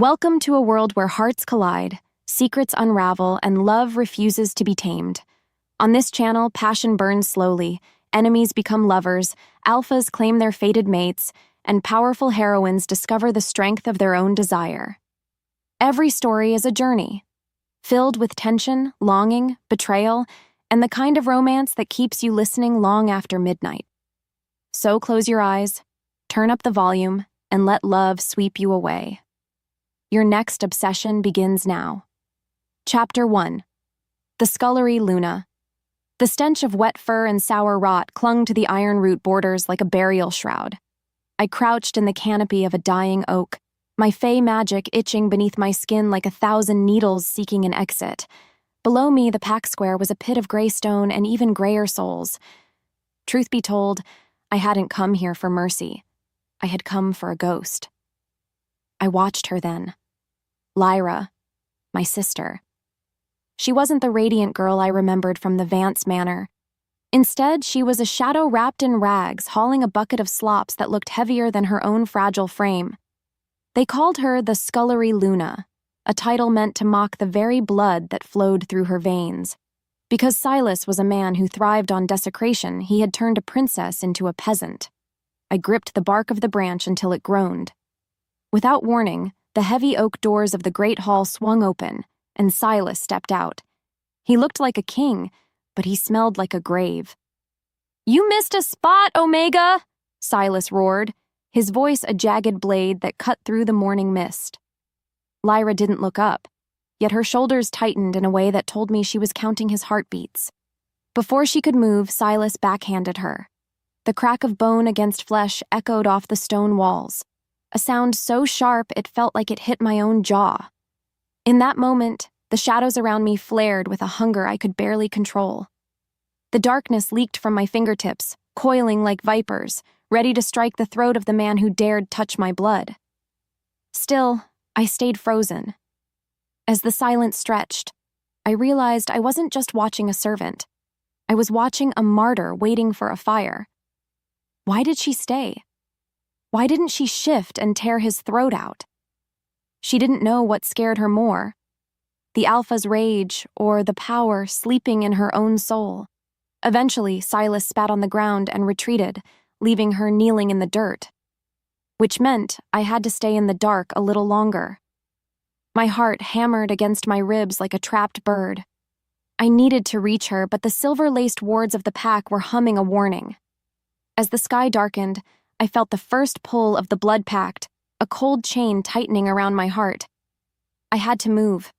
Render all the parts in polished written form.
Welcome to a world where hearts collide, secrets unravel, and love refuses to be tamed. On this channel, passion burns slowly, enemies become lovers, alphas claim their fated mates, and powerful heroines discover the strength of their own desire. Every story is a journey, filled with tension, longing, betrayal, and the kind of romance that keeps you listening long after midnight. So close your eyes, turn up the volume, and let love sweep you away. Your next obsession begins now. Chapter 1. The Scullery Luna. The stench of wet fur and sour rot clung to the iron root borders like a burial shroud. I crouched in the canopy of a dying oak, my fey magic itching beneath my skin like 1,000 needles seeking an exit. Below me, the pack square was a pit of gray stone and even grayer souls. Truth be told, I hadn't come here for mercy. I had come for a ghost. I watched her then. Lyra, my sister. She wasn't the radiant girl I remembered from the Vance manor. Instead, she was a shadow wrapped in rags, hauling a bucket of slops that looked heavier than her own fragile frame. They called her the Scullery Luna, a title meant to mock the very blood that flowed through her veins. Because Silas was a man who thrived on desecration, he had turned a princess into a peasant. I gripped the bark of the branch until it groaned. Without warning, the heavy oak doors of the great hall swung open, and Silas stepped out. He looked like a king, but he smelled like a grave. "You missed a spot, Omega!" Silas roared, his voice a jagged blade that cut through the morning mist. Lyra didn't look up, yet her shoulders tightened in a way that told me she was counting his heartbeats. Before she could move, Silas backhanded her. The crack of bone against flesh echoed off the stone walls, a sound so sharp it felt like it hit my own jaw. In that moment, the shadows around me flared with a hunger I could barely control. The darkness leaked from my fingertips, coiling like vipers, ready to strike the throat of the man who dared touch my blood. Still, I stayed frozen. As the silence stretched, I realized I wasn't just watching a servant. I was watching a martyr waiting for a fire. Why did she stay? Why didn't she shift and tear his throat out? She didn't know what scared her more, the alpha's rage or the power sleeping in her own soul. Eventually, Silas spat on the ground and retreated, leaving her kneeling in the dirt, which meant I had to stay in the dark a little longer. My heart hammered against my ribs like a trapped bird. I needed to reach her, but the silver-laced wards of the pack were humming a warning. As the sky darkened, I felt the first pull of the blood pact, a cold chain tightening around my heart. I had to move.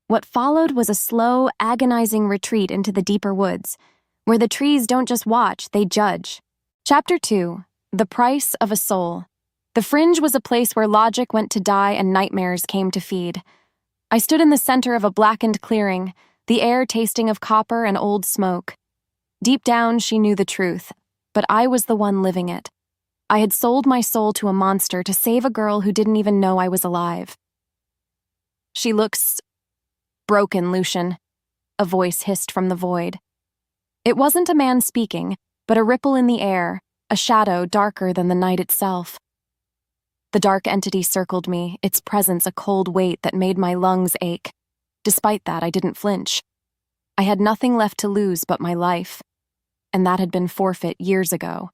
What followed was a slow, agonizing retreat into the deeper woods, where the trees don't just watch, they judge. Chapter 2. The Price of a Soul. The Fringe was a place where logic went to die and nightmares came to feed. I stood in the center of a blackened clearing, the air tasting of copper and old smoke. Deep down, she knew the truth, but I was the one living it. I had sold my soul to a monster to save a girl who didn't even know I was alive. "She looks broken, Lucian," a voice hissed from the void. It wasn't a man speaking, but a ripple in the air, a shadow darker than the night itself. The dark entity circled me, its presence a cold weight that made my lungs ache. Despite that, I didn't flinch. I had nothing left to lose but my life, and that had been forfeit years ago.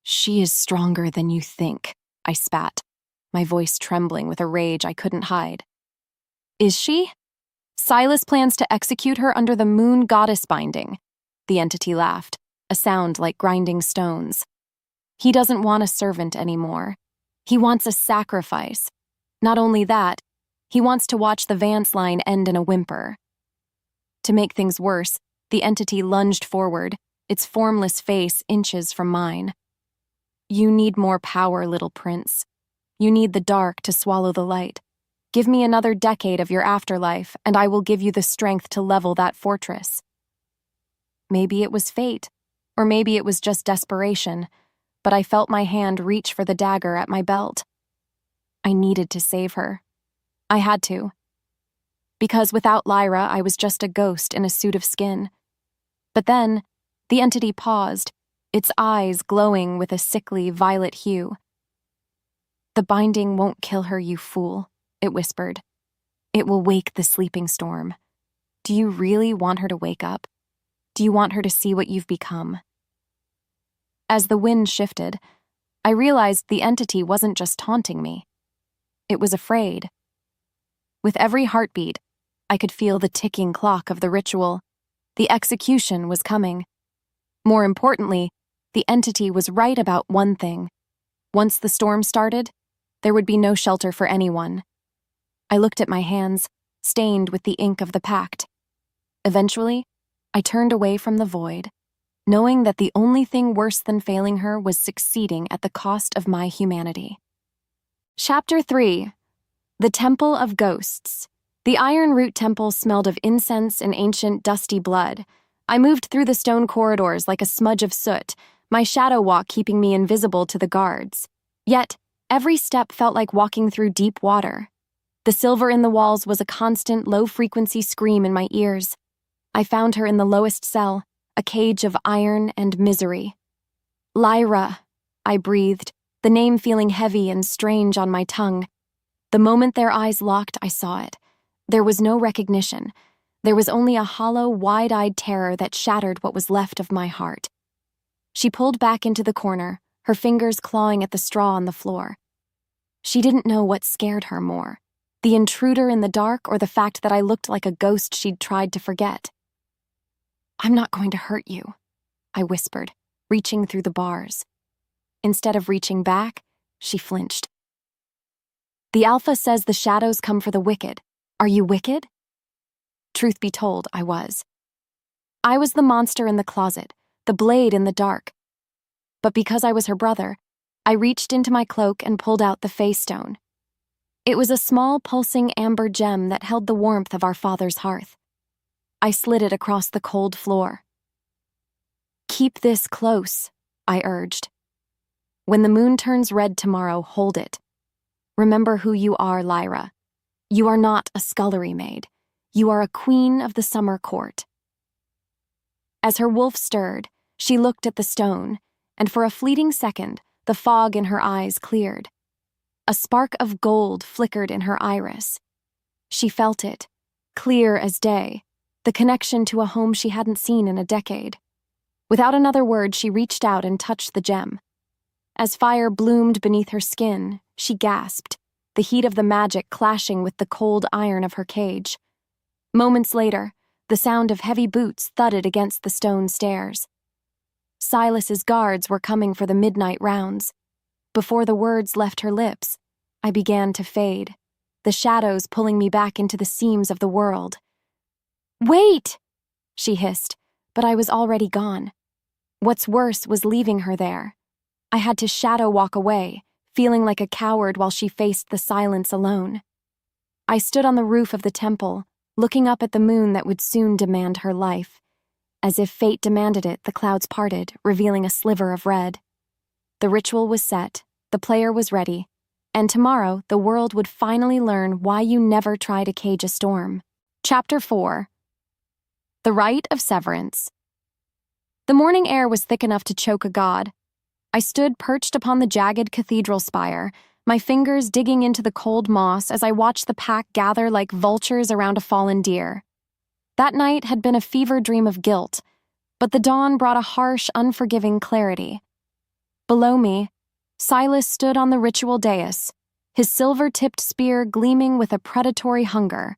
"She is stronger than you think," I spat, my voice trembling with a rage I couldn't hide. "Is she? Silas plans to execute her under the moon goddess binding," the entity laughed, a sound like grinding stones. "He doesn't want a servant anymore. He wants a sacrifice. Not only that, he wants to watch the Vance line end in a whimper." To make things worse, the entity lunged forward, its formless face inches from mine. "You need more power, little prince. You need the dark to swallow the light. Give me another decade of your afterlife, and I will give you the strength to level that fortress." Maybe it was fate, or maybe it was just desperation, but I felt my hand reach for the dagger at my belt. I needed to save her. I had to. Because without Lyra, I was just a ghost in a suit of skin. But then, the entity paused, its eyes glowing with a sickly violet hue. "The binding won't kill her, you fool," it whispered. "It will wake the sleeping storm. Do you really want her to wake up? Do you want her to see what you've become?" As the wind shifted, I realized the entity wasn't just taunting me. It was afraid. With every heartbeat, I could feel the ticking clock of the ritual. The execution was coming. More importantly, the entity was right about one thing. Once the storm started, there would be no shelter for anyone. I looked at my hands, stained with the ink of the pact. Eventually, I turned away from the void, knowing that the only thing worse than failing her was succeeding at the cost of my humanity. Chapter 3. The Temple of Ghosts. The Iron Root Temple smelled of incense and ancient dusty blood. I moved through the stone corridors like a smudge of soot, my shadow walk keeping me invisible to the guards. Yet, every step felt like walking through deep water. The silver in the walls was a constant, low-frequency scream in my ears. I found her in the lowest cell, a cage of iron and misery. "Lyra," I breathed, the name feeling heavy and strange on my tongue. The moment their eyes locked, I saw it. There was no recognition. There was only a hollow, wide-eyed terror that shattered what was left of my heart. She pulled back into the corner, her fingers clawing at the straw on the floor. She didn't know what scared her more, the intruder in the dark or the fact that I looked like a ghost she'd tried to forget. "I'm not going to hurt you," I whispered, reaching through the bars. Instead of reaching back, she flinched. "The Alpha says the shadows come for the wicked. Are you wicked?" Truth be told, I was. I was the monster in the closet, the blade in the dark. But because I was her brother, I reached into my cloak and pulled out the face stone. It was a small, pulsing amber gem that held the warmth of our father's hearth. I slid it across the cold floor. "Keep this close," I urged. "When the moon turns red tomorrow, hold it. Remember who you are, Lyra. You are not a scullery maid. You are a queen of the summer court." As her wolf stirred, she looked at the stone, and for a fleeting second, the fog in her eyes cleared. A spark of gold flickered in her iris. She felt it, clear as day, the connection to a home she hadn't seen in a decade. Without another word, she reached out and touched the gem. As fire bloomed beneath her skin, she gasped, the heat of the magic clashing with the cold iron of her cage. Moments later, the sound of heavy boots thudded against the stone stairs. Silas's guards were coming for the midnight rounds. Before the words left her lips, I began to fade, the shadows pulling me back into the seams of the world. "Wait!" she hissed, but I was already gone. What's worse was leaving her there. I had to shadow walk away, feeling like a coward while she faced the silence alone. I stood on the roof of the temple, looking up at the moon that would soon demand her life. As if fate demanded it, the clouds parted, revealing a sliver of red. The ritual was set, the player was ready, and tomorrow the world would finally learn why you never try to cage a storm. Chapter 4. The Rite of Severance. The morning air was thick enough to choke a god. I stood perched upon the jagged cathedral spire, my fingers digging into the cold moss as I watched the pack gather like vultures around a fallen deer. That night had been a fever dream of guilt, but the dawn brought a harsh, unforgiving clarity. Below me, Silas stood on the ritual dais, his silver-tipped spear gleaming with a predatory hunger.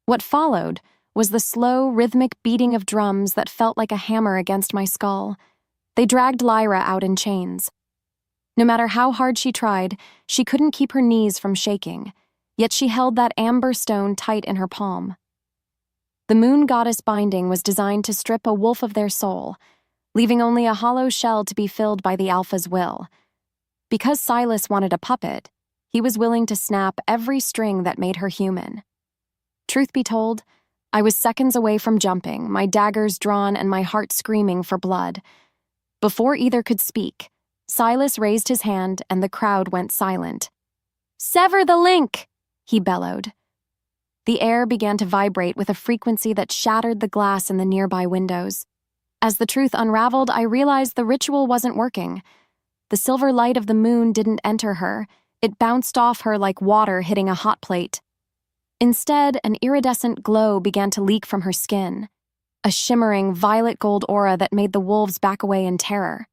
What followed was the slow, rhythmic beating of drums that felt like a hammer against my skull. They dragged Lyra out in chains. No matter how hard she tried, she couldn't keep her knees from shaking, yet she held that amber stone tight in her palm. The moon goddess binding was designed to strip a wolf of their soul, leaving only a hollow shell to be filled by the Alpha's will. Because Silas wanted a puppet, he was willing to snap every string that made her human. Truth be told, I was seconds away from jumping, my daggers drawn and my heart screaming for blood. Before either could speak, Silas raised his hand and the crowd went silent. "Sever the link!" he bellowed. The air began to vibrate with a frequency that shattered the glass in the nearby windows. As the truth unraveled, I realized the ritual wasn't working. The silver light of the moon didn't enter her, It bounced off her like water hitting a hot plate. Instead, an iridescent glow began to leak from her skin, a shimmering violet gold aura that made the wolves back away in terror.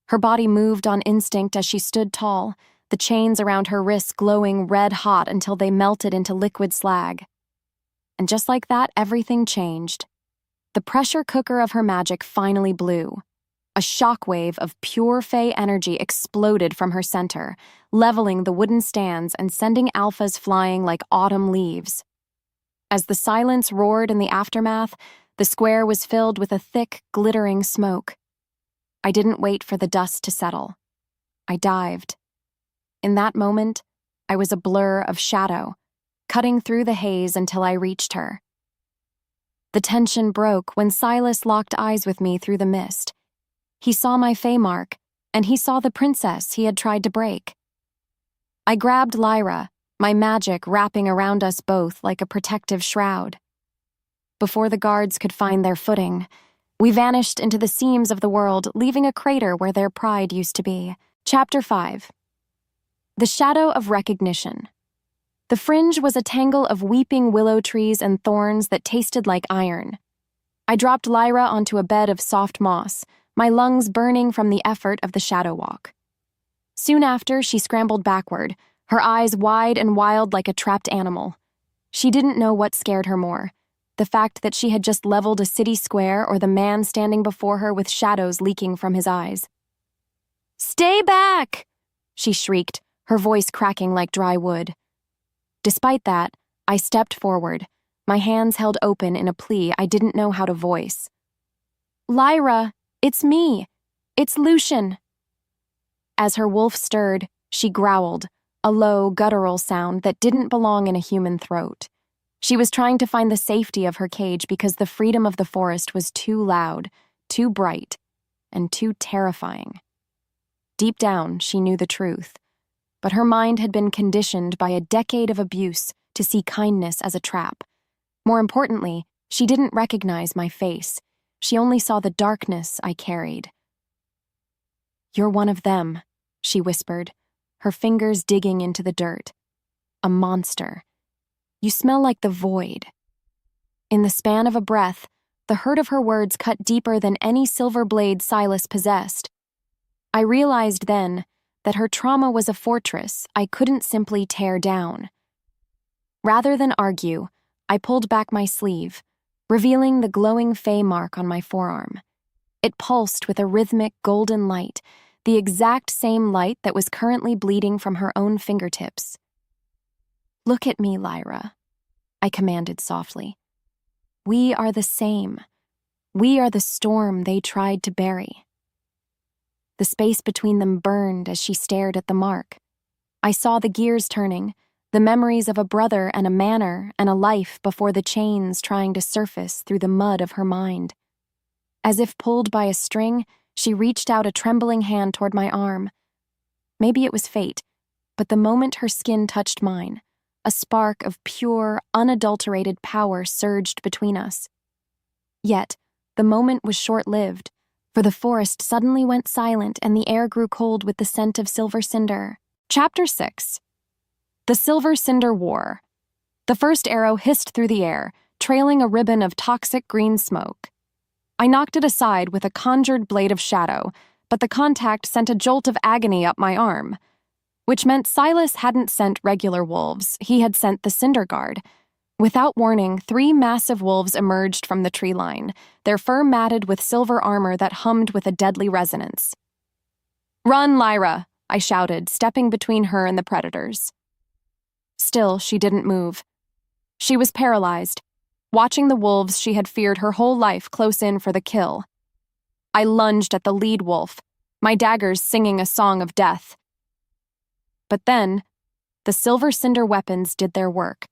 Her body moved on instinct as she stood tall, the chains around her wrists glowing red hot until they melted into liquid slag. And just like that, everything changed. The pressure cooker of her magic finally blew. A shockwave of pure fey energy exploded from her center, leveling the wooden stands and sending alphas flying like autumn leaves. As the silence roared in the aftermath, the square was filled with a thick, glittering smoke. I didn't wait for the dust to settle. I dived. In that moment, I was a blur of shadow, cutting through the haze until I reached her. The tension broke when Silas locked eyes with me through the mist. He saw my fey mark, and he saw the princess he had tried to break. I grabbed Lyra, my magic wrapping around us both like a protective shroud. Before the guards could find their footing, we vanished into the seams of the world, leaving a crater where their pride used to be. Chapter 5. The Shadow of Recognition. The fringe was a tangle of weeping willow trees and thorns that tasted like iron. I dropped Lyra onto a bed of soft moss, my lungs burning from the effort of the shadow walk. Soon after, she scrambled backward, her eyes wide and wild like a trapped animal. She didn't know what scared her more, the fact that she had just leveled a city square or the man standing before her with shadows leaking from his eyes. "Stay back!" she shrieked, her voice cracking like dry wood. Despite that, I stepped forward, my hands held open in a plea I didn't know how to voice. "Lyra, it's me. It's Lucian." As her wolf stirred, she growled, a low, guttural sound that didn't belong in a human throat. She was trying to find the safety of her cage because the freedom of the forest was too loud, too bright, and too terrifying. Deep down, she knew the truth, but her mind had been conditioned by a decade of abuse to see kindness as a trap. More importantly, she didn't recognize my face. She only saw the darkness I carried. "You're one of them," she whispered, her fingers digging into the dirt. "A monster. You smell like the void." In the span of a breath, the hurt of her words cut deeper than any silver blade Silas possessed. I realized then that her trauma was a fortress I couldn't simply tear down. Rather than argue, I pulled back my sleeve, revealing the glowing fey mark on my forearm. It pulsed with a rhythmic golden light, the exact same light that was currently bleeding from her own fingertips. "Look at me, Lyra," I commanded softly. "We are the same. We are the storm they tried to bury." The space between them burned as she stared at the mark. I saw the gears turning, the memories of a brother and a manor and a life before the chains trying to surface through the mud of her mind. As if pulled by a string, she reached out a trembling hand toward my arm. Maybe it was fate, but the moment her skin touched mine, a spark of pure, unadulterated power surged between us. Yet, the moment was short-lived, for the forest suddenly went silent and the air grew cold with the scent of silver cinder. Chapter 6. The Silver Cinder War. The first arrow hissed through the air, trailing a ribbon of toxic green smoke. I knocked it aside with a conjured blade of shadow, but the contact sent a jolt of agony up my arm. Which meant Silas hadn't sent regular wolves, he had sent the Cinder Guard. Without warning, 3 massive wolves emerged from the tree line, their fur matted with silver armor that hummed with a deadly resonance. "Run, Lyra!" I shouted, stepping between her and the predators. Still, she didn't move. She was paralyzed, watching the wolves she had feared her whole life close in for the kill. I lunged at the lead wolf, my daggers singing a song of death. But then, the silver cinder weapons did their work.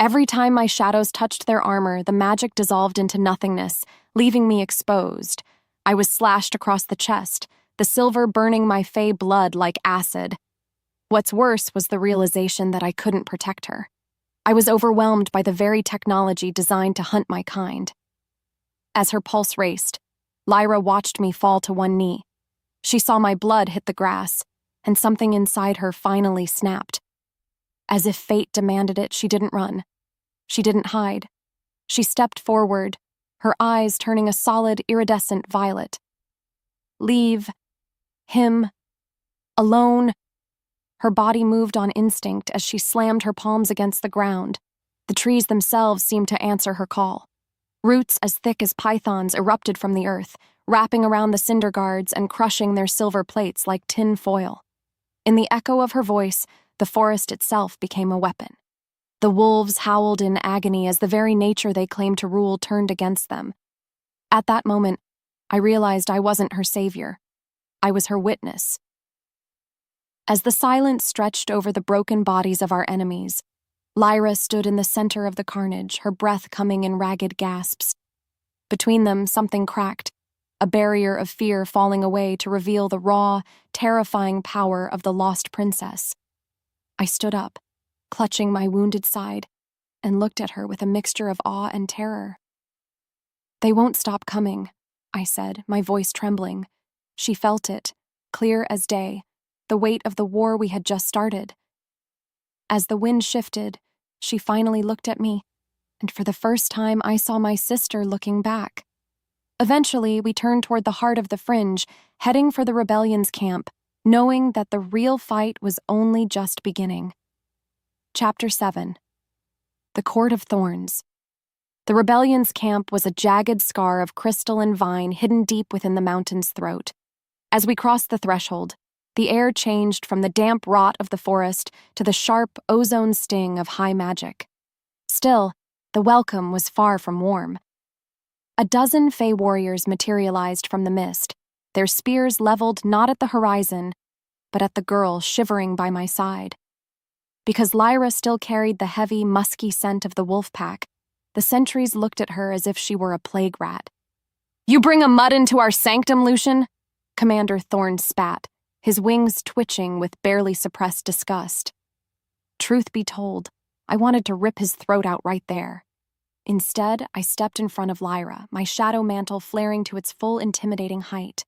Every time my shadows touched their armor, the magic dissolved into nothingness, leaving me exposed. I was slashed across the chest, the silver burning my fey blood like acid. What's worse was the realization that I couldn't protect her. I was overwhelmed by the very technology designed to hunt my kind. As her pulse raced, Lyra watched me fall to one knee. She saw my blood hit the grass, and something inside her finally snapped. As if fate demanded it, she didn't run. She didn't hide. She stepped forward, her eyes turning a solid, iridescent violet. Leave. Him. Alone. Her body moved on instinct as she slammed her palms against the ground. The trees themselves seemed to answer her call. Roots as thick as pythons erupted from the earth, wrapping around the cinder guards and crushing their silver plates like tin foil. In the echo of her voice, the forest itself became a weapon. The wolves howled in agony as the very nature they claimed to rule turned against them. At that moment, I realized I wasn't her savior. I was her witness. As the silence stretched over the broken bodies of our enemies, Lyra stood in the center of the carnage, her breath coming in ragged gasps. Between them, something cracked, a barrier of fear falling away to reveal the raw, terrifying power of the lost princess. I stood up, clutching my wounded side, and looked at her with a mixture of awe and terror. "They won't stop coming," I said, my voice trembling. She felt it, clear as day, the weight of the war we had just started. As the wind shifted, she finally looked at me, and for the first time I saw my sister looking back. Eventually, we turned toward the heart of the fringe, heading for the rebellion's camp, knowing that the real fight was only just beginning. Chapter 7. The Court of Thorns. The rebellion's camp was a jagged scar of crystal and vine hidden deep within the mountain's throat. As we crossed the threshold, the air changed from the damp rot of the forest to the sharp, ozone sting of high magic. Still, the welcome was far from warm. A dozen Fey warriors materialized from the mist, their spears leveled not at the horizon, but at the girl shivering by my side. Because Lyra still carried the heavy, musky scent of the wolf pack, the sentries looked at her as if she were a plague rat. "You bring a mud into our sanctum, Lucian?" Commander Thorn spat, his wings twitching with barely suppressed disgust. Truth be told, I wanted to rip his throat out right there. Instead, I stepped in front of Lyra, my shadow mantle flaring to its full intimidating height.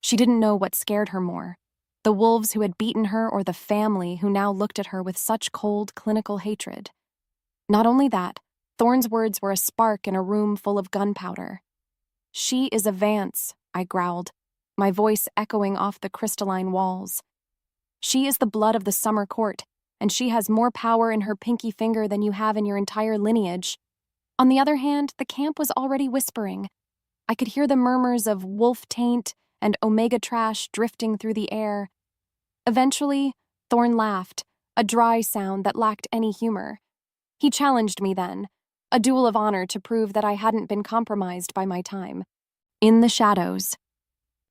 She didn't know what scared her more, the wolves who had beaten her or the family who now looked at her with such cold, clinical hatred. Not only that, Thorn's words were a spark in a room full of gunpowder. "She is a Vance," I growled, my voice echoing off the crystalline walls. "She is the blood of the summer court, and she has more power in her pinky finger than you have in your entire lineage." On the other hand, the camp was already whispering. I could hear the murmurs of wolf taint and omega trash drifting through the air. Eventually, Thorn laughed, a dry sound that lacked any humor. He challenged me then, a duel of honor to prove that I hadn't been compromised by my time. In the shadows.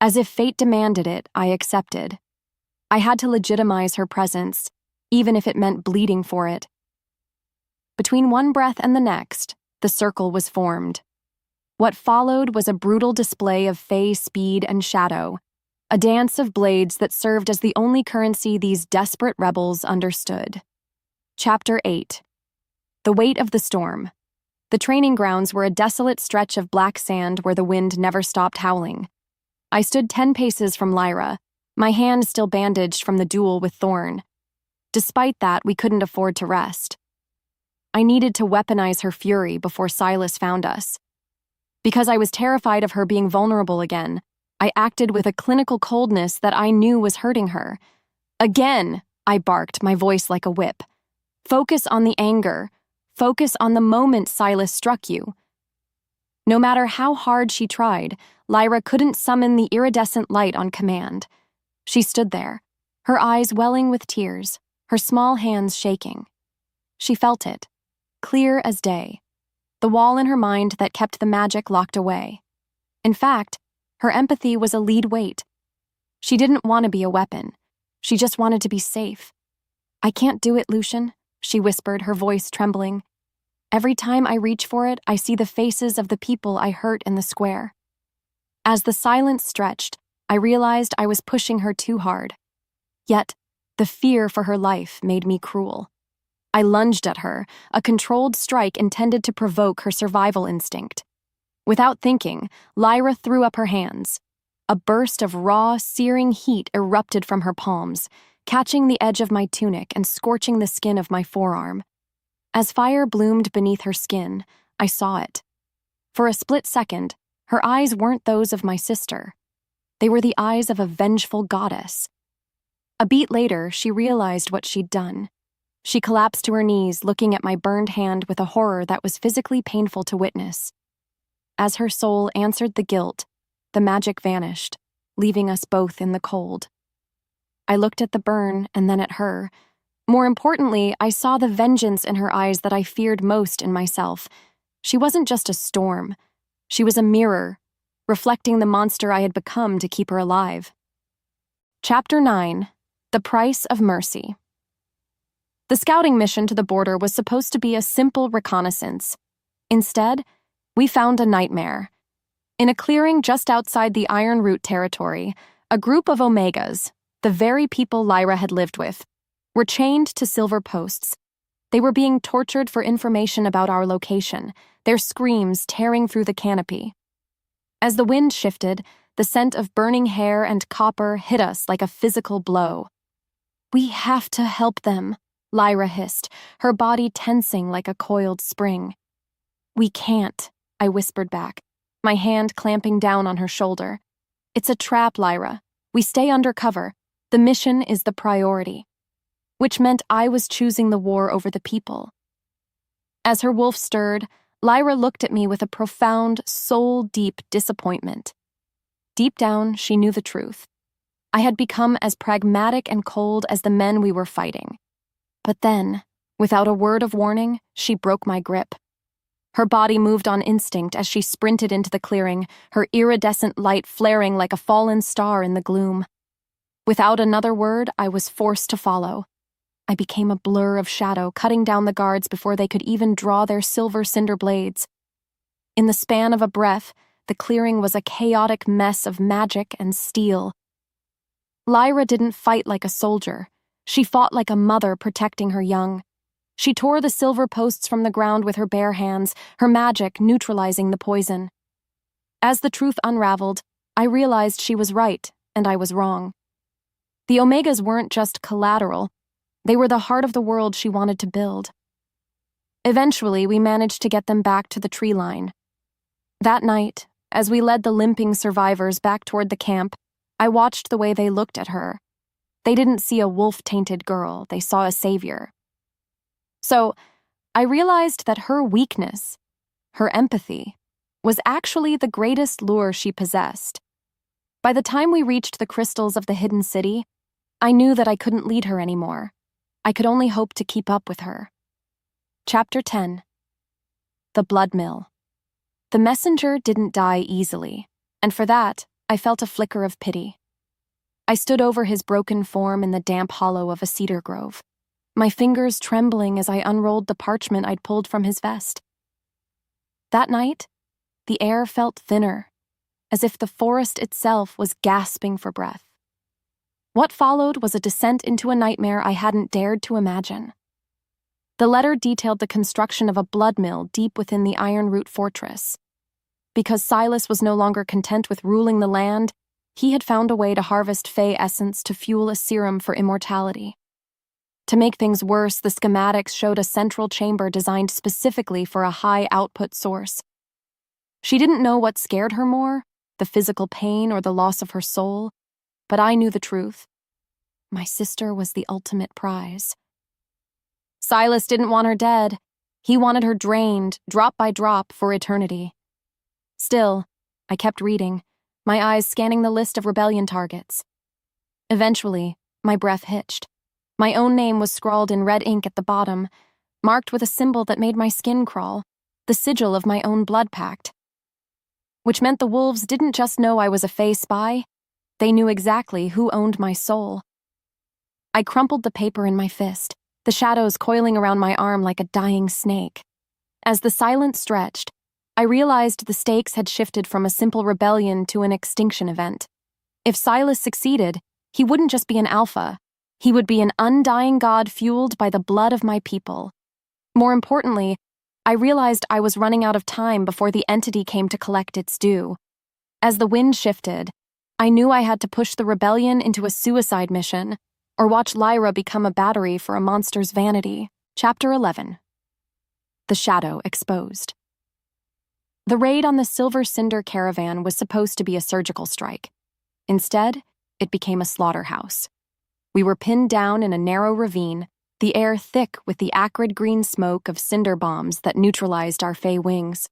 As if fate demanded it, I accepted. I had to legitimize her presence, even if it meant bleeding for it. Between one breath and the next, the circle was formed. What followed was a brutal display of Fey speed and shadow, a dance of blades that served as the only currency these desperate rebels understood. Chapter 8. The Weight of the Storm. The training grounds were a desolate stretch of black sand where the wind never stopped howling. I stood 10 paces from Lyra, my hand still bandaged from the duel with Thorn. Despite that, we couldn't afford to rest. I needed to weaponize her fury before Silas found us. Because I was terrified of her being vulnerable again, I acted with a clinical coldness that I knew was hurting her. "Again," I barked, my voice like a whip. "Focus on the anger. Focus on the moment Silas struck you." No matter how hard she tried, Lyra couldn't summon the iridescent light on command. She stood there, her eyes welling with tears, her small hands shaking. She felt it, clear as day, the wall in her mind that kept the magic locked away. In fact, her empathy was a lead weight. She didn't want to be a weapon. She just wanted to be safe. "I can't do it, Lucian," she whispered, her voice trembling. "Every time I reach for it, I see the faces of the people I hurt in the square." As the silence stretched, I realized I was pushing her too hard. Yet, the fear for her life made me cruel. I lunged at her, a controlled strike intended to provoke her survival instinct. Without thinking, Lyra threw up her hands. A burst of raw, searing heat erupted from her palms, catching the edge of my tunic and scorching the skin of my forearm. As fire bloomed beneath her skin, I saw it. For a split second, her eyes weren't those of my sister. They were the eyes of a vengeful goddess. A beat later, she realized what she'd done. She collapsed to her knees, looking at my burned hand with a horror that was physically painful to witness. As her soul answered the guilt, the magic vanished, leaving us both in the cold. I looked at the burn and then at her. More importantly, I saw the vengeance in her eyes that I feared most in myself. She wasn't just a storm. She was a mirror, reflecting the monster I had become to keep her alive. Chapter 9: The Price of Mercy. The scouting mission to the border was supposed to be a simple reconnaissance. Instead, we found a nightmare. In a clearing just outside the Iron Root territory, a group of Omegas, the very people Lyra had lived with, were chained to silver posts. They were being tortured for information about our location, their screams tearing through the canopy. As the wind shifted, the scent of burning hair and copper hit us like a physical blow. "We have to help them," Lyra hissed, her body tensing like a coiled spring. "We can't," I whispered back, my hand clamping down on her shoulder. "It's a trap, Lyra. We stay under cover. The mission is the priority." Which meant I was choosing the war over the people. As her wolf stirred, Lyra looked at me with a profound, soul-deep disappointment. Deep down, she knew the truth. I had become as pragmatic and cold as the men we were fighting. But then, without a word of warning, she broke my grip. Her body moved on instinct as she sprinted into the clearing, her iridescent light flaring like a fallen star in the gloom. Without another word, I was forced to follow. I became a blur of shadow, cutting down the guards before they could even draw their silver cinder blades. In the span of a breath, the clearing was a chaotic mess of magic and steel. Lyra didn't fight like a soldier. She fought like a mother protecting her young. She tore the silver posts from the ground with her bare hands, her magic neutralizing the poison. As the truth unraveled, I realized she was right, and I was wrong. The Omegas weren't just collateral. They were the heart of the world she wanted to build. Eventually, we managed to get them back to the tree line. That night, as we led the limping survivors back toward the camp, I watched the way they looked at her. They didn't see a wolf-tainted girl, they saw a savior. So, I realized that her weakness, her empathy, was actually the greatest lure she possessed. By the time we reached the crystals of the hidden city, I knew that I couldn't lead her anymore. I could only hope to keep up with her. Chapter 10: The Blood Mill. The messenger didn't die easily, and for that, I felt a flicker of pity. I stood over his broken form in the damp hollow of a cedar grove, my fingers trembling as I unrolled the parchment I'd pulled from his vest. That night, the air felt thinner, as if the forest itself was gasping for breath. What followed was a descent into a nightmare I hadn't dared to imagine. The letter detailed the construction of a blood mill deep within the Iron Root fortress. Because Silas was no longer content with ruling the land, he had found a way to harvest Fey essence to fuel a serum for immortality. To make things worse, the schematics showed a central chamber designed specifically for a high-output source. She didn't know what scared her more, the physical pain or the loss of her soul, but I knew the truth. My sister was the ultimate prize. Silas didn't want her dead. He wanted her drained, drop by drop, for eternity. Still, I kept reading, my eyes scanning the list of rebellion targets. Eventually, my breath hitched. My own name was scrawled in red ink at the bottom, marked with a symbol that made my skin crawl, the sigil of my own blood pact. Which meant the wolves didn't just know I was a Fey spy, they knew exactly who owned my soul. I crumpled the paper in my fist, the shadows coiling around my arm like a dying snake. As the silence stretched, I realized the stakes had shifted from a simple rebellion to an extinction event. If Silas succeeded, he wouldn't just be an alpha. He would be an undying god fueled by the blood of my people. More importantly, I realized I was running out of time before the entity came to collect its due. As the wind shifted, I knew I had to push the rebellion into a suicide mission, or watch Lyra become a battery for a monster's vanity. Chapter 11. The Shadow Exposed. The raid on the Silver Cinder caravan was supposed to be a surgical strike. Instead, it became a slaughterhouse. We were pinned down in a narrow ravine, the air thick with the acrid green smoke of cinder bombs that neutralized our fey wings.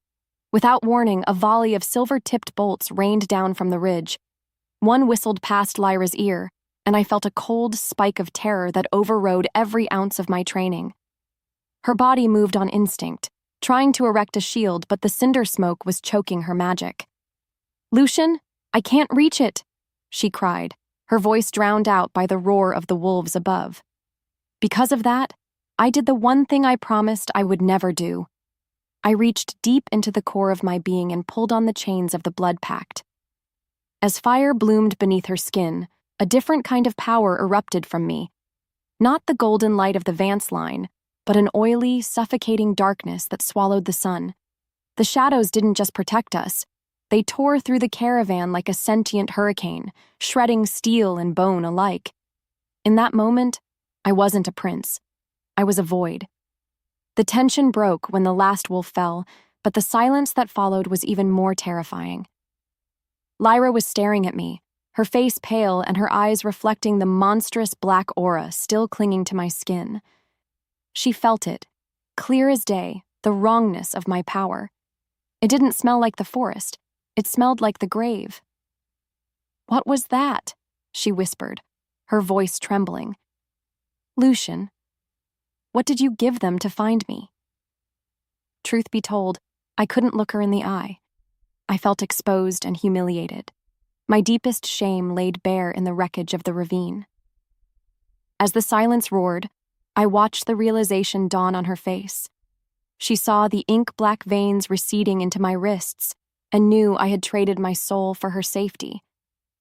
Without warning, a volley of silver-tipped bolts rained down from the ridge. One whistled past Lyra's ear, and I felt a cold spike of terror that overrode every ounce of my training. Her body moved on instinct, trying to erect a shield, but the cinder smoke was choking her magic. "Lucian, I can't reach it," she cried, her voice drowned out by the roar of the wolves above. Because of that, I did the one thing I promised I would never do. I reached deep into the core of my being and pulled on the chains of the blood pact. As fire bloomed beneath her skin, a different kind of power erupted from me. Not the golden light of the Vance line, but an oily, suffocating darkness that swallowed the sun. The shadows didn't just protect us. They tore through the caravan like a sentient hurricane, shredding steel and bone alike. In that moment, I wasn't a prince. I was a void. The tension broke when the last wolf fell, but the silence that followed was even more terrifying. Lyra was staring at me, her face pale and her eyes reflecting the monstrous black aura still clinging to my skin. She felt it, clear as day, the wrongness of my power. It didn't smell like the forest. It smelled like the grave. "What was that?" she whispered, her voice trembling. "Lucian, what did you give them to find me?" Truth be told, I couldn't look her in the eye. I felt exposed and humiliated. My deepest shame laid bare in the wreckage of the ravine. As the silence roared, I watched the realization dawn on her face. She saw the ink-black veins receding into my wrists and knew I had traded my soul for her safety.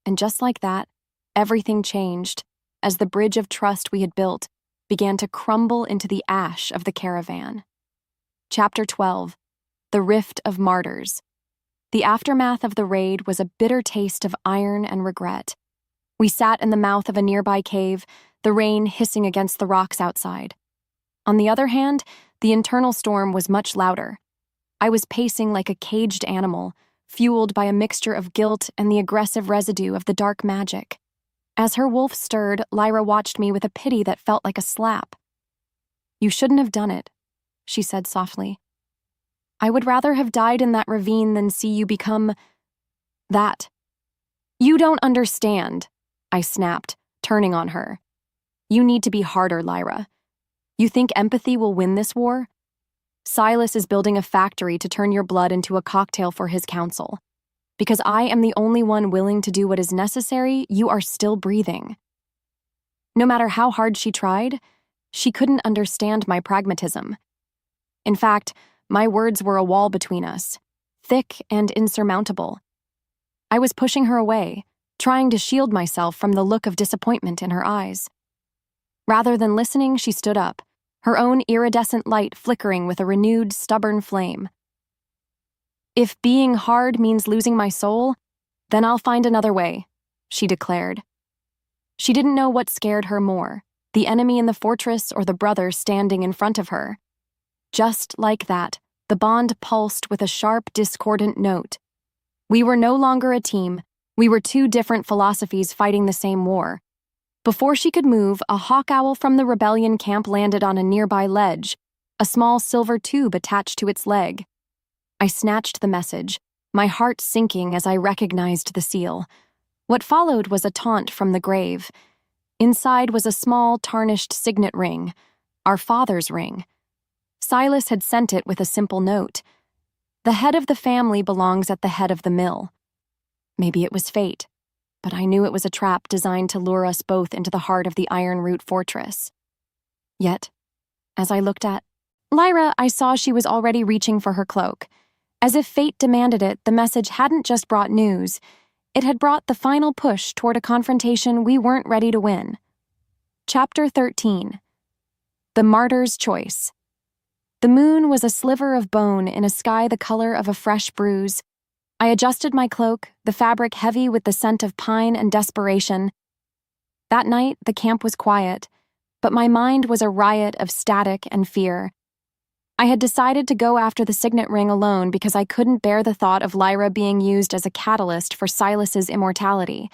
And just like that, everything changed as the bridge of trust we had built began to crumble into the ash of the caravan. Chapter 12. The Rift of Martyrs. The aftermath of the raid was a bitter taste of iron and regret. We sat in the mouth of a nearby cave, the rain hissing against the rocks outside. On the other hand, the internal storm was much louder. I was pacing like a caged animal, fueled by a mixture of guilt and the aggressive residue of the dark magic. As her wolf stirred, Lyra watched me with a pity that felt like a slap. "You shouldn't have done it," she said softly. "I would rather have died in that ravine than see you become that." "You don't understand," I snapped, turning on her. "You need to be harder, Lyra. You think empathy will win this war? Silas is building a factory to turn your blood into a cocktail for his council. Because I am the only one willing to do what is necessary, you are still breathing." No matter how hard she tried, she couldn't understand my pragmatism. In fact, my words were a wall between us, thick and insurmountable. I was pushing her away, trying to shield myself from the look of disappointment in her eyes. Rather than listening, she stood up, her own iridescent light flickering with a renewed, stubborn flame. "If being hard means losing my soul, then I'll find another way," she declared. She didn't know what scared her more, the enemy in the fortress or the brother standing in front of her. Just like that, the bond pulsed with a sharp, discordant note. We were no longer a team. We were two different philosophies fighting the same war. Before she could move, a hawk owl from the rebellion camp landed on a nearby ledge, a small silver tube attached to its leg. I snatched the message, my heart sinking as I recognized the seal. What followed was a taunt from the grave. Inside was a small, tarnished signet ring, our father's ring. Silas had sent it with a simple note. "The head of the family belongs at the head of the mill." Maybe it was fate, but I knew it was a trap designed to lure us both into the heart of the Iron Root Fortress. Yet, as I looked at Lyra, I saw she was already reaching for her cloak. As if fate demanded it, the message hadn't just brought news. It had brought the final push toward a confrontation we weren't ready to win. Chapter 13. The Martyr's Choice. The moon was a sliver of bone in a sky the color of a fresh bruise. I adjusted my cloak, the fabric heavy with the scent of pine and desperation. That night, the camp was quiet, but my mind was a riot of static and fear. I had decided to go after the signet ring alone because I couldn't bear the thought of Lyra being used as a catalyst for Silas's immortality.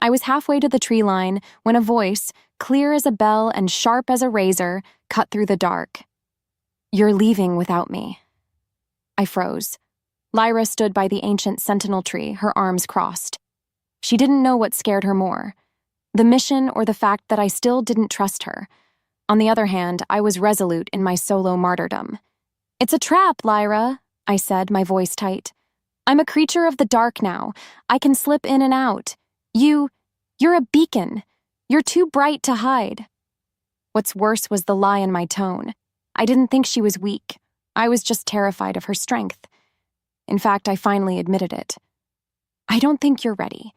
I was halfway to the tree line when a voice, clear as a bell and sharp as a razor, cut through the dark. "You're leaving without me." I froze. Lyra stood by the ancient sentinel tree, her arms crossed. She didn't know what scared her more, the mission or the fact that I still didn't trust her. On the other hand, I was resolute in my solo martyrdom. "It's a trap, Lyra," I said, my voice tight. "I'm a creature of the dark now. I can slip in and out. You're a beacon. You're too bright to hide." What's worse was the lie in my tone. I didn't think she was weak. I was just terrified of her strength. In fact, I finally admitted it. "I don't think you're ready.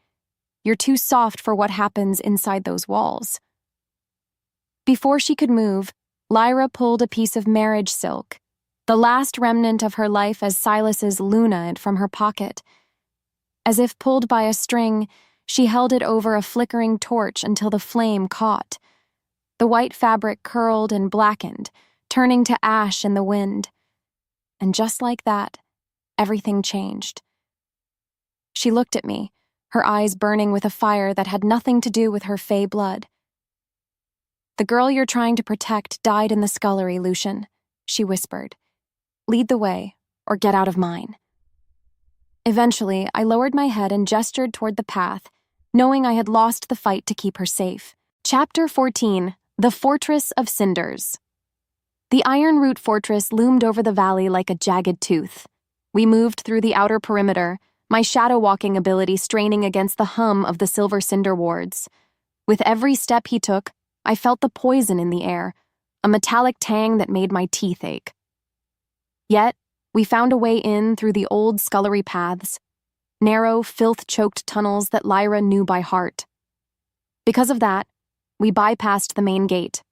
You're too soft for what happens inside those walls." Before she could move, Lyra pulled a piece of marriage silk, the last remnant of her life as Silas's Luna, from her pocket. As if pulled by a string, she held it over a flickering torch until the flame caught. The white fabric curled and blackened, turning to ash in the wind. And just like that, everything changed. She looked at me, her eyes burning with a fire that had nothing to do with her fey blood. "The girl you're trying to protect died in the scullery, Lucian," she whispered. "Lead the way, or get out of mine." Eventually, I lowered my head and gestured toward the path, knowing I had lost the fight to keep her safe. Chapter 14: The Fortress of Cinders. The Iron Root Fortress loomed over the valley like a jagged tooth. We moved through the outer perimeter, my shadow-walking ability straining against the hum of the silver cinder wards. With every step he took, I felt the poison in the air, a metallic tang that made my teeth ache. Yet, we found a way in through the old scullery paths, narrow, filth-choked tunnels that Lyra knew by heart. Because of that, we bypassed the main gate.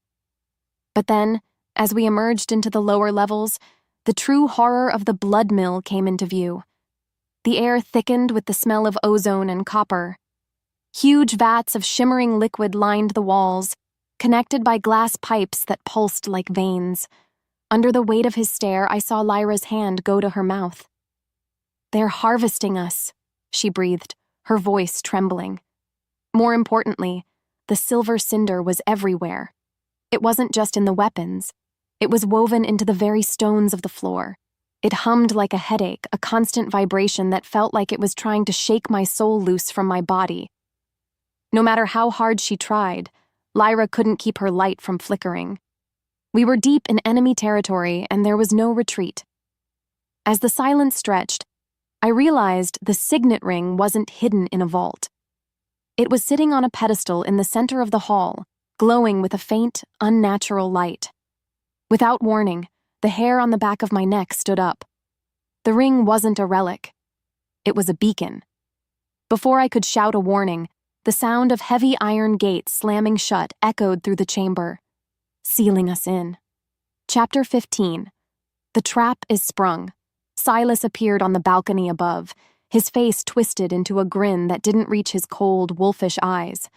But then, as we emerged into the lower levels, the true horror of the blood mill came into view. The air thickened with the smell of ozone and copper. Huge vats of shimmering liquid lined the walls, connected by glass pipes that pulsed like veins. Under the weight of his stare, I saw Lyra's hand go to her mouth. "They're harvesting us," she breathed, her voice trembling. More importantly, the silver cinder was everywhere. It wasn't just in the weapons. It was woven into the very stones of the floor. It hummed like a headache, a constant vibration that felt like it was trying to shake my soul loose from my body. No matter how hard she tried, Lyra couldn't keep her light from flickering. We were deep in enemy territory, and there was no retreat. As the silence stretched, I realized the signet ring wasn't hidden in a vault. It was sitting on a pedestal in the center of the hall, glowing with a faint, unnatural light. Without warning, the hair on the back of my neck stood up. The ring wasn't a relic. It was a beacon. Before I could shout a warning, the sound of heavy iron gates slamming shut echoed through the chamber, sealing us in. Chapter 15. The trap is sprung. Silas appeared on the balcony above, his face twisted into a grin that didn't reach his cold, wolfish eyes.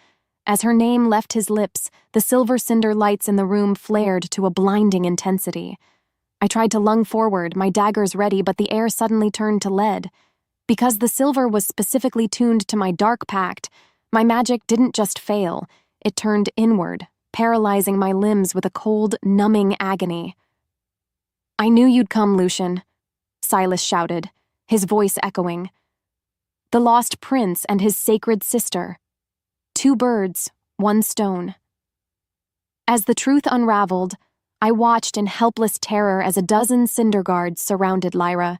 As her name left his lips, the silver cinder lights in the room flared to a blinding intensity. I tried to lung forward, my daggers ready, but the air suddenly turned to lead. Because the silver was specifically tuned to my dark pact, my magic didn't just fail, it turned inward, paralyzing my limbs with a cold, numbing agony. "I knew you'd come, Lucian," Silas shouted, his voice echoing. "The lost prince and his sacred sister. 2 birds, 1 stone." As the truth unraveled, I watched in helpless terror as a dozen cinder guards surrounded Lyra.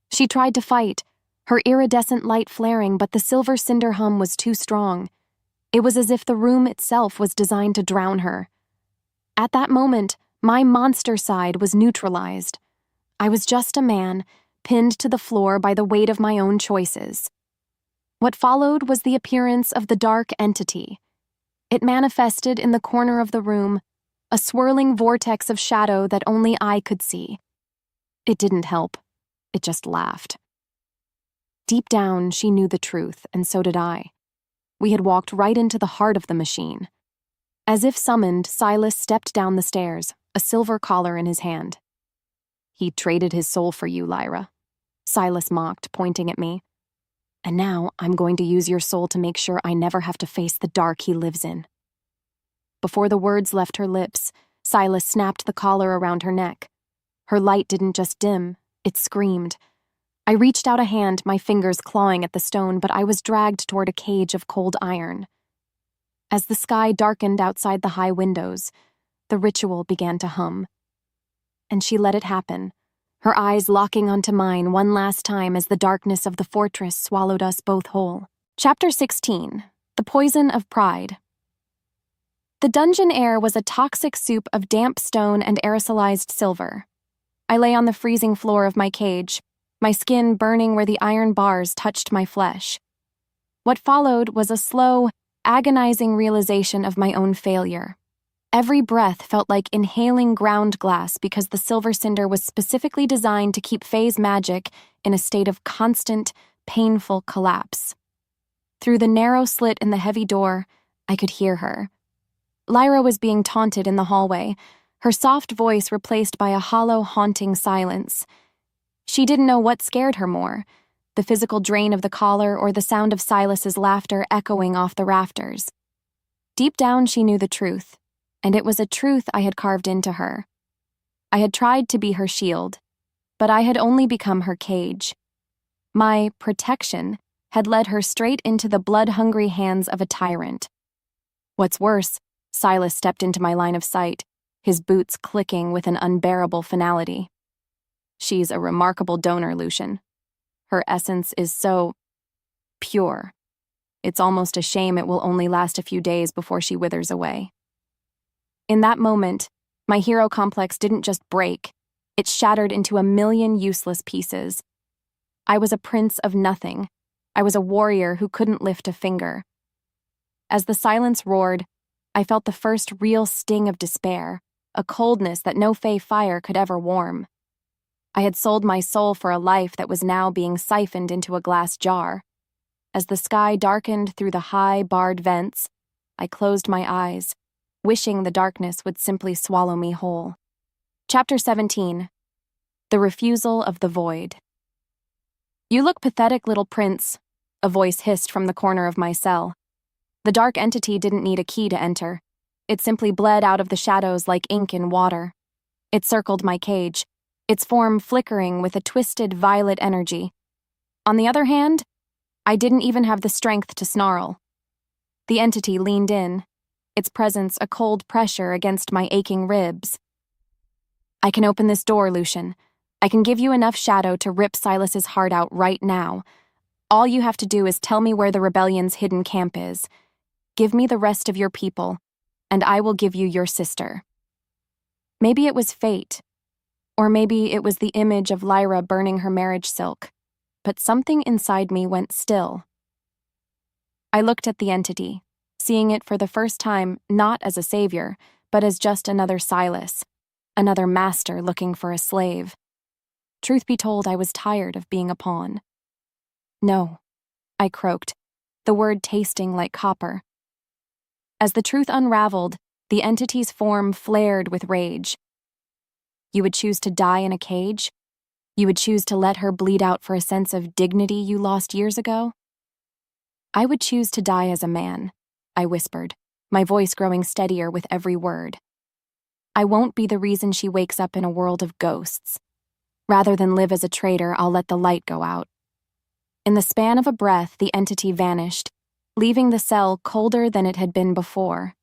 She tried to fight, her iridescent light flaring, but the silver cinder hum was too strong. It was as if the room itself was designed to drown her. At that moment, my monster side was neutralized. I was just a man, pinned to the floor by the weight of my own choices. What followed was the appearance of the dark entity. It manifested in the corner of the room, a swirling vortex of shadow that only I could see. It didn't help. It just laughed. Deep down, she knew the truth, and so did I. We had walked right into the heart of the machine. As if summoned, Silas stepped down the stairs, a silver collar in his hand. "He traded his soul for you, Lyra," Silas mocked, pointing at me. "And now I'm going to use your soul to make sure I never have to face the dark he lives in." Before the words left her lips, Silas snapped the collar around her neck. Her light didn't just dim, it screamed. I reached out a hand, my fingers clawing at the stone, but I was dragged toward a cage of cold iron. As the sky darkened outside the high windows, the ritual began to hum. And she let it happen, her eyes locking onto mine one last time as the darkness of the fortress swallowed us both whole. Chapter 16. The Poison of Pride. The dungeon air was a toxic soup of damp stone and aerosolized silver. I lay on the freezing floor of my cage, my skin burning where the iron bars touched my flesh. What followed was a slow, agonizing realization of my own failure. Every breath felt like inhaling ground glass because the silver cinder was specifically designed to keep Faye's magic in a state of constant, painful collapse. Through the narrow slit in the heavy door, I could hear her. Lyra was being taunted in the hallway, her soft voice replaced by a hollow, haunting silence. She didn't know what scared her more, the physical drain of the collar or the sound of Silas's laughter echoing off the rafters. Deep down, she knew the truth, and it was a truth I had carved into her. I had tried to be her shield, but I had only become her cage. My protection had led her straight into the blood-hungry hands of a tyrant. What's worse, Silas stepped into my line of sight, his boots clicking with an unbearable finality. "She's a remarkable donor, Lucian. Her essence is so pure. It's almost a shame it will only last a few days before she withers away." In that moment, my hero complex didn't just break, it shattered into a million useless pieces. I was a prince of nothing. I was a warrior who couldn't lift a finger. As the silence roared, I felt the first real sting of despair, a coldness that no Fae fire could ever warm. I had sold my soul for a life that was now being siphoned into a glass jar. As the sky darkened through the high, barred vents, I closed my eyes, wishing the darkness would simply swallow me whole. Chapter 17. The Refusal of the Void. "You look pathetic, little prince," a voice hissed from the corner of my cell. The dark entity didn't need a key to enter. It simply bled out of the shadows like ink in water. It circled my cage, its form flickering with a twisted violet energy. On the other hand, I didn't even have the strength to snarl. The entity leaned in, its presence a cold pressure against my aching ribs. "I can open this door, Lucian. I can give you enough shadow to rip Silas's heart out right now. All you have to do is tell me where the rebellion's hidden camp is. Give me the rest of your people, and I will give you your sister." Maybe it was fate, or maybe it was the image of Lyra burning her marriage silk, but something inside me went still. I looked at the entity, seeing it for the first time not as a savior, but as just another Silas, another master looking for a slave. Truth be told, I was tired of being a pawn. "No," I croaked, the word tasting like copper. As the truth unraveled, the entity's form flared with rage. "You would choose to die in a cage? You would choose to let her bleed out for a sense of dignity you lost years ago?" "I would choose to die as a man," I whispered, my voice growing steadier with every word. "I won't be the reason she wakes up in a world of ghosts. Rather than live as a traitor, I'll let the light go out." In the span of a breath, the entity vanished, leaving the cell colder than it had been before.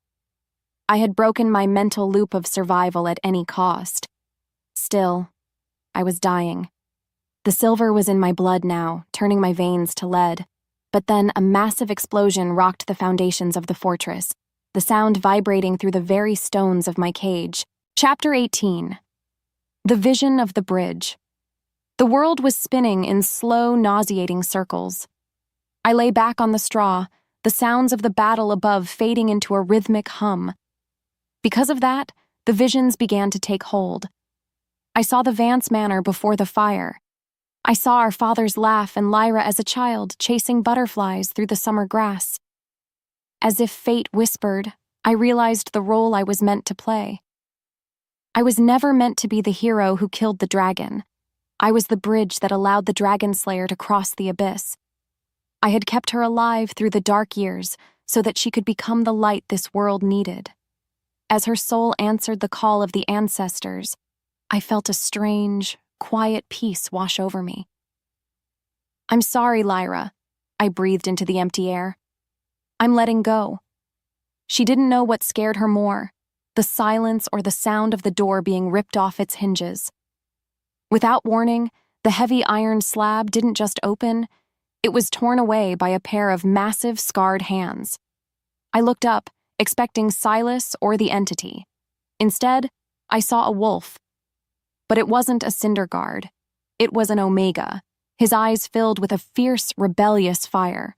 I had broken my mental loop of survival at any cost. Still, I was dying. The silver was in my blood now, turning my veins to lead. But then a massive explosion rocked the foundations of the fortress, the sound vibrating through the very stones of my cage. Chapter 18. The Vision of the Bridge. The world was spinning in slow, nauseating circles. I lay back on the straw, the sounds of the battle above fading into a rhythmic hum. Because of that, the visions began to take hold. I saw the Vance Manor before the fire, I saw our fathers laugh and Lyra as a child chasing butterflies through the summer grass. As if fate whispered, I realized the role I was meant to play. I was never meant to be the hero who killed the dragon. I was the bridge that allowed the dragon slayer to cross the abyss. I had kept her alive through the dark years so that she could become the light this world needed. As her soul answered the call of the ancestors, I felt a strange, quiet peace wash over me. "I'm sorry, Lyra," I breathed into the empty air. "I'm letting go." She didn't know what scared her more, the silence or the sound of the door being ripped off its hinges. Without warning, the heavy iron slab didn't just open, it was torn away by a pair of massive, scarred hands. I looked up, expecting Silas or the entity. Instead, I saw a wolf. But it wasn't a cinder guard. It was an Omega, his eyes filled with a fierce, rebellious fire.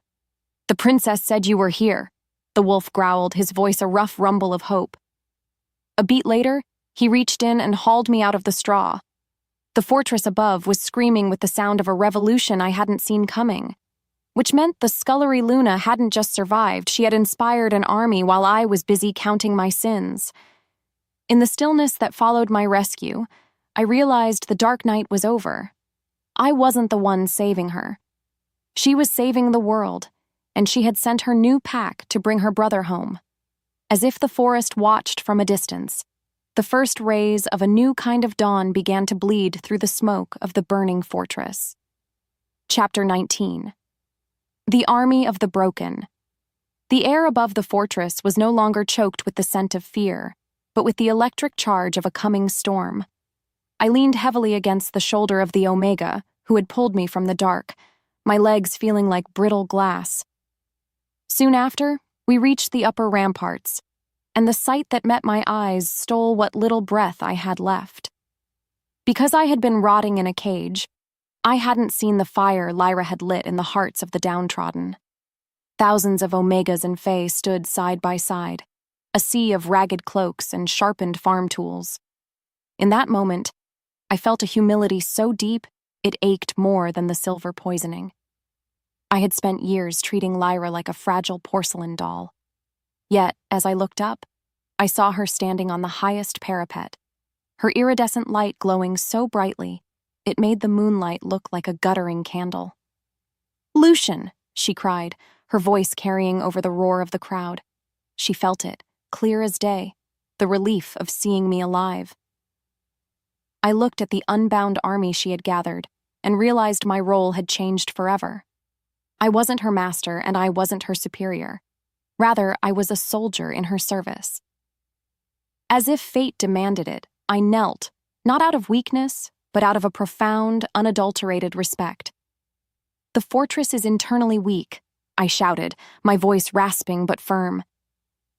"The princess said you were here," the wolf growled, his voice a rough rumble of hope. A beat later, he reached in and hauled me out of the straw. The fortress above was screaming with the sound of a revolution I hadn't seen coming, which meant the Scullery Luna hadn't just survived, she had inspired an army while I was busy counting my sins. In the stillness that followed my rescue, I realized the dark night was over. I wasn't the one saving her. She was saving the world, and she had sent her new pack to bring her brother home. As if the forest watched from a distance, the first rays of a new kind of dawn began to bleed through the smoke of the burning fortress. Chapter 19. The Army of the Broken. The air above the fortress was no longer choked with the scent of fear, but with the electric charge of a coming storm. I leaned heavily against the shoulder of the Omega, who had pulled me from the dark, my legs feeling like brittle glass. Soon after, we reached the upper ramparts, and the sight that met my eyes stole what little breath I had left. Because I had been rotting in a cage, I hadn't seen the fire Lyra had lit in the hearts of the downtrodden. Thousands of Omegas and Fae stood side by side, a sea of ragged cloaks and sharpened farm tools. In that moment, I felt a humility so deep it ached more than the silver poisoning. I had spent years treating Lyra like a fragile porcelain doll. Yet, as I looked up, I saw her standing on the highest parapet, her iridescent light glowing so brightly, it made the moonlight look like a guttering candle. "Lucian!" she cried, her voice carrying over the roar of the crowd. She felt it, clear as day, the relief of seeing me alive. I looked at the unbound army she had gathered and realized my role had changed forever. I wasn't her master and I wasn't her superior. Rather, I was a soldier in her service. As if fate demanded it, I knelt, not out of weakness, but out of a profound, unadulterated respect. "The fortress is internally weak," I shouted, my voice rasping but firm.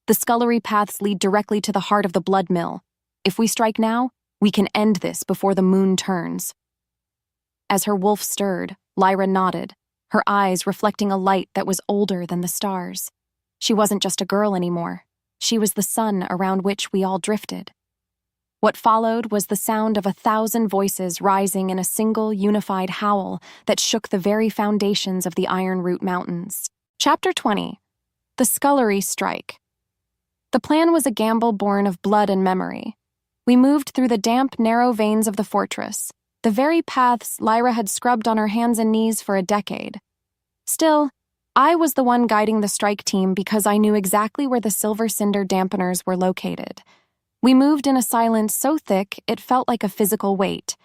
"The scullery paths lead directly to the heart of the blood mill. If we strike now, we can end this before the moon turns." As her wolf stirred, Lyra nodded, her eyes reflecting a light that was older than the stars. She wasn't just a girl anymore. She was the sun around which we all drifted. What followed was the sound of 1,000 voices rising in a single, unified howl that shook the very foundations of the Ironroot Mountains. Chapter 20. The Scullery Strike. The plan was a gamble born of blood and memory. We moved through the damp, narrow veins of the fortress, the very paths Lyra had scrubbed on her hands and knees for a decade. Still, I was the one guiding the strike team because I knew exactly where the silver cinder dampeners were located. We moved in a silence so thick it felt like a physical weight.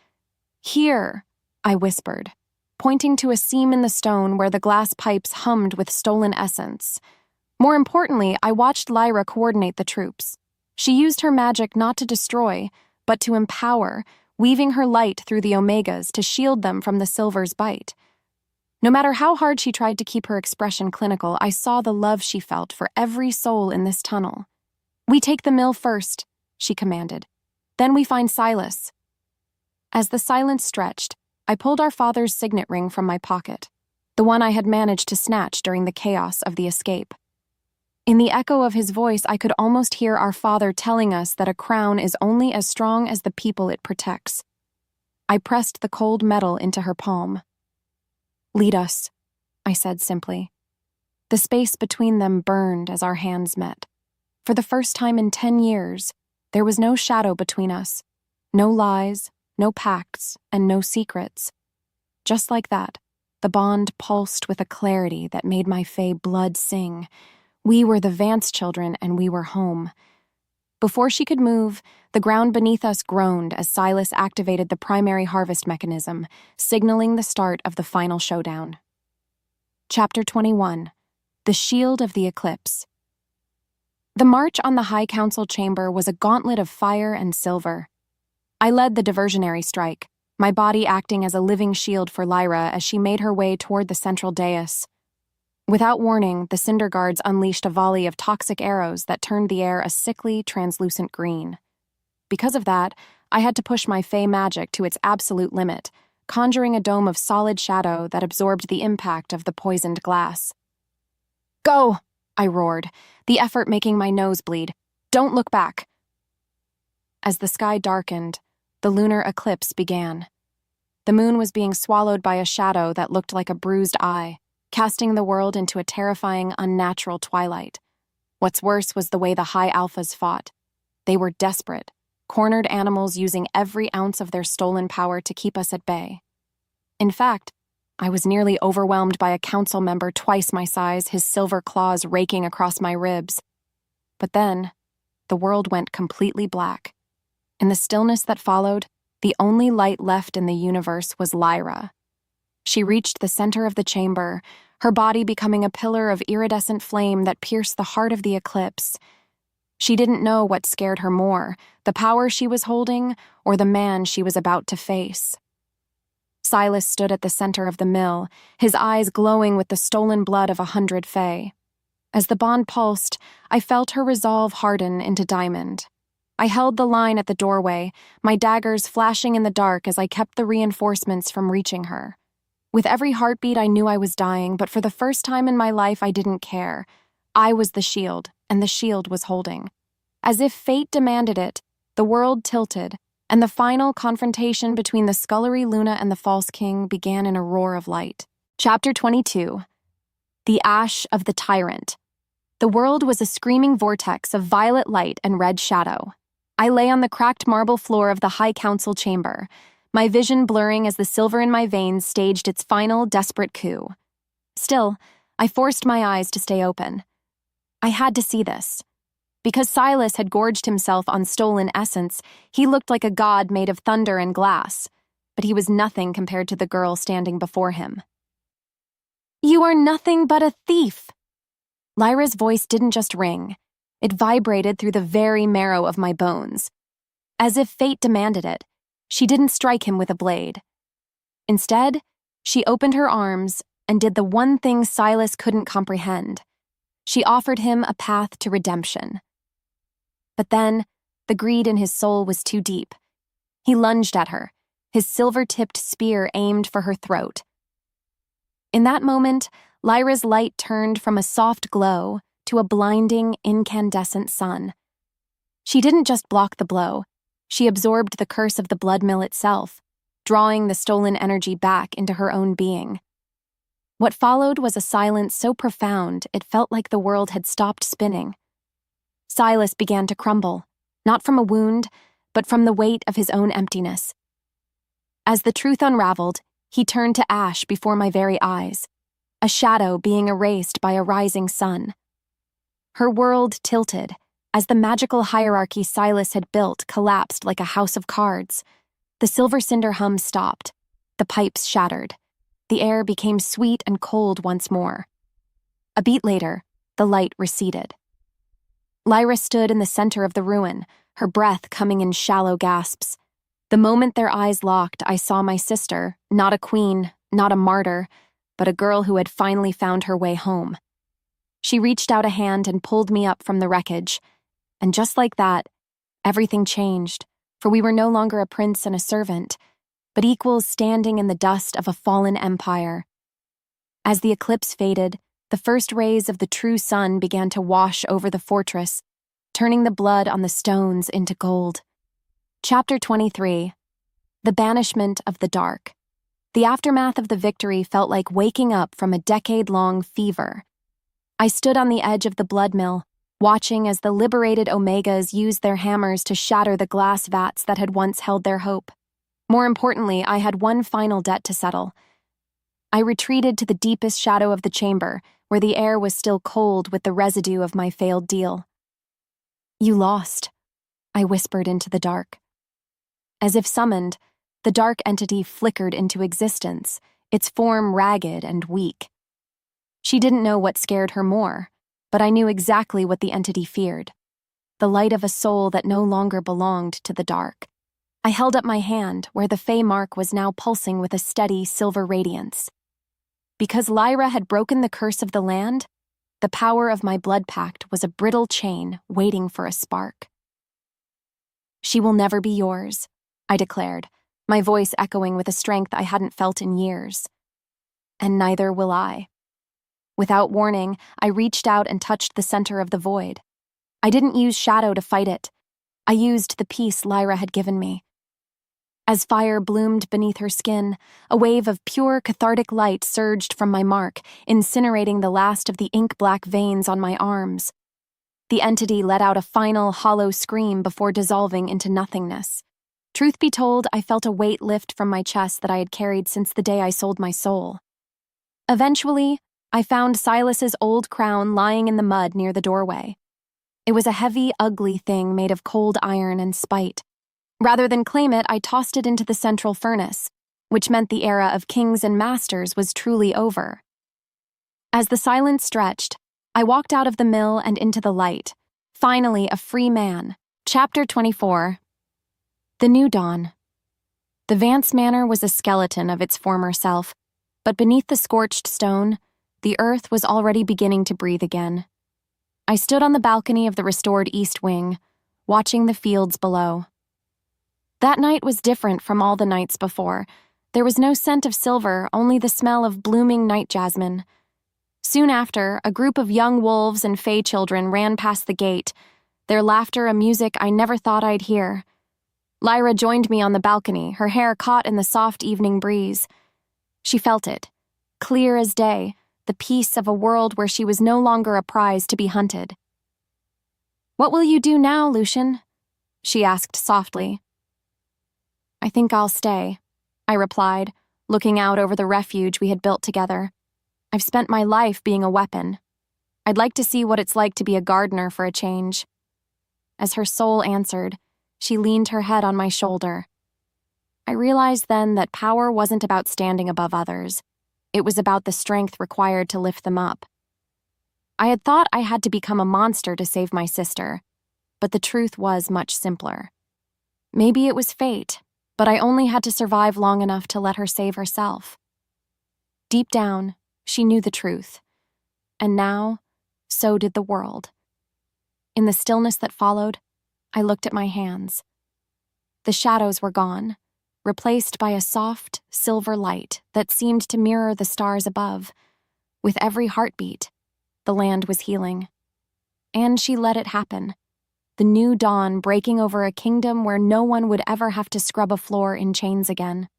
"Here," I whispered, pointing to a seam in the stone where the glass pipes hummed with stolen essence. More importantly, I watched Lyra coordinate the troops. She used her magic not to destroy, but to empower, weaving her light through the Omegas to shield them from the silver's bite. No matter how hard she tried to keep her expression clinical, I saw the love she felt for every soul in this tunnel. "We take the mill first," she commanded. "Then we find Silas." As the silence stretched, I pulled our father's signet ring from my pocket, the one I had managed to snatch during the chaos of the escape. In the echo of his voice, I could almost hear our father telling us that a crown is only as strong as the people it protects. I pressed the cold metal into her palm. "Lead us," I said simply. The space between them burned as our hands met. For the first time in 10 years, there was no shadow between us. No lies, no pacts, and no secrets. Just like that, the bond pulsed with a clarity that made my fey blood sing. We were the Vance children, and we were home. Before she could move, the ground beneath us groaned as Silas activated the primary harvest mechanism, signaling the start of the final showdown. Chapter 21. The Shield of the Eclipse. The march on the High Council chamber was a gauntlet of fire and silver. I led the diversionary strike, my body acting as a living shield for Lyra as she made her way toward the central dais. Without warning, the Cinder Guards unleashed a volley of toxic arrows that turned the air a sickly, translucent green. Because of that, I had to push my fey magic to its absolute limit, conjuring a dome of solid shadow that absorbed the impact of the poisoned glass. "Go!" I roared, the effort making my nose bleed. "Don't look back!" As the sky darkened, the lunar eclipse began. The moon was being swallowed by a shadow that looked like a bruised eye, casting the world into a terrifying, unnatural twilight. What's worse was the way the High Alphas fought. They were desperate, cornered animals using every ounce of their stolen power to keep us at bay. In fact, I was nearly overwhelmed by a council member twice my size, his silver claws raking across my ribs. But then, the world went completely black. In the stillness that followed, the only light left in the universe was Lyra. She reached the center of the chamber, her body becoming a pillar of iridescent flame that pierced the heart of the eclipse. She didn't know what scared her more, the power she was holding or the man she was about to face. Silas stood at the center of the mill, his eyes glowing with the stolen blood of 100 fae. As the bond pulsed, I felt her resolve harden into diamond. I held the line at the doorway, my daggers flashing in the dark as I kept the reinforcements from reaching her. With every heartbeat, I knew I was dying, but for the first time in my life, I didn't care. I was the shield, and the shield was holding. As if fate demanded it, the world tilted, and the final confrontation between the Scullery Luna and the False King began in a roar of light. Chapter 22. The Ash of the Tyrant. The world was a screaming vortex of violet light and red shadow. I lay on the cracked marble floor of the High Council chamber, my vision blurring as the silver in my veins staged its final, desperate coup. Still, I forced my eyes to stay open. I had to see this. Because Silas had gorged himself on stolen essence, he looked like a god made of thunder and glass, but he was nothing compared to the girl standing before him. "You are nothing but a thief!" Lyra's voice didn't just ring. It vibrated through the very marrow of my bones. As if fate demanded it, she didn't strike him with a blade. Instead, she opened her arms and did the one thing Silas couldn't comprehend. She offered him a path to redemption. But then, the greed in his soul was too deep. He lunged at her, his silver-tipped spear aimed for her throat. In that moment, Lyra's light turned from a soft glow to a blinding, incandescent sun. She didn't just block the blow, she absorbed the curse of the blood mill itself, drawing the stolen energy back into her own being. What followed was a silence so profound it felt like the world had stopped spinning. Silas began to crumble, not from a wound, but from the weight of his own emptiness. As the truth unraveled, he turned to ash before my very eyes, a shadow being erased by a rising sun. Her world tilted, as the magical hierarchy Silas had built collapsed like a house of cards. The silver cinder hum stopped. The pipes shattered. The air became sweet and cold once more. A beat later, the light receded. Lyra stood in the center of the ruin, her breath coming in shallow gasps. The moment their eyes locked, I saw my sister, not a queen, not a martyr, but a girl who had finally found her way home. She reached out a hand and pulled me up from the wreckage. And just like that, everything changed, for we were no longer a prince and a servant, but equals standing in the dust of a fallen empire. As the eclipse faded, the first rays of the true sun began to wash over the fortress, turning the blood on the stones into gold. Chapter 23. The banishment of the dark. The aftermath of the victory felt like waking up from a decade-long fever. I stood on the edge of the blood mill, watching as the liberated Omegas used their hammers to shatter the glass vats that had once held their hope. More importantly, I had one final debt to settle. I retreated to the deepest shadow of the chamber, where the air was still cold with the residue of my failed deal. "You lost," I whispered into the dark. As if summoned, the dark entity flickered into existence, its form ragged and weak. She didn't know what scared her more, but I knew exactly what the entity feared: the light of a soul that no longer belonged to the dark. I held up my hand, where the Fey mark was now pulsing with a steady silver radiance. Because Lyra had broken the curse of the land, the power of my blood pact was a brittle chain waiting for a spark. "She will never be yours," I declared, my voice echoing with a strength I hadn't felt in years. "And neither will I." Without warning, I reached out and touched the center of the void. I didn't use shadow to fight it. I used the peace Lyra had given me. As fire bloomed beneath her skin, a wave of pure cathartic light surged from my mark, incinerating the last of the ink-black veins on my arms. The entity let out a final, hollow scream before dissolving into nothingness. Truth be told, I felt a weight lift from my chest that I had carried since the day I sold my soul. Eventually, I found Silas's old crown lying in the mud near the doorway. It was a heavy, ugly thing made of cold iron and spite. Rather than claim it, I tossed it into the central furnace, which meant the era of kings and masters was truly over. As the silence stretched, I walked out of the mill and into the light, finally a free man. Chapter 24. The New Dawn. The Vance Manor was a skeleton of its former self, but beneath the scorched stone, the earth was already beginning to breathe again. I stood on the balcony of the restored East Wing, watching the fields below. That night was different from all the nights before. There was no scent of silver, only the smell of blooming night jasmine. Soon after, a group of young wolves and fey children ran past the gate, their laughter a music I never thought I'd hear. Lyra joined me on the balcony, her hair caught in the soft evening breeze. She felt it, clear as day, the peace of a world where she was no longer a prize to be hunted. "What will you do now, Lucian?" she asked softly. "I think I'll stay," I replied, looking out over the refuge we had built together. "I've spent my life being a weapon. I'd like to see what it's like to be a gardener for a change." As her soul answered, she leaned her head on my shoulder. I realized then that power wasn't about standing above others. It was about the strength required to lift them up. I had thought I had to become a monster to save my sister, but the truth was much simpler. Maybe it was fate, but I only had to survive long enough to let her save herself. Deep down, she knew the truth. And now, so did the world. In the stillness that followed, I looked at my hands. The shadows were gone, replaced by a soft, silver light that seemed to mirror the stars above. With every heartbeat, the land was healing. And she let it happen. The new dawn breaking over a kingdom where no one would ever have to scrub a floor in chains again.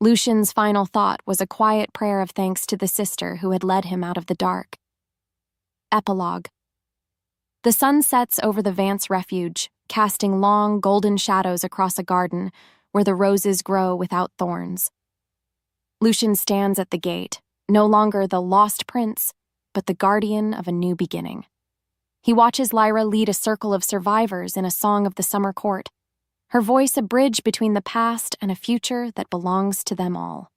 Lucian's final thought was a quiet prayer of thanks to the sister who had led him out of the dark. Epilogue. The sun sets over the Vance refuge, casting long, golden shadows across a garden where the roses grow without thorns. Lucian stands at the gate, no longer the lost prince, but the guardian of a new beginning. He watches Lyra lead a circle of survivors in a song of the summer court, her voice a bridge between the past and a future that belongs to them all.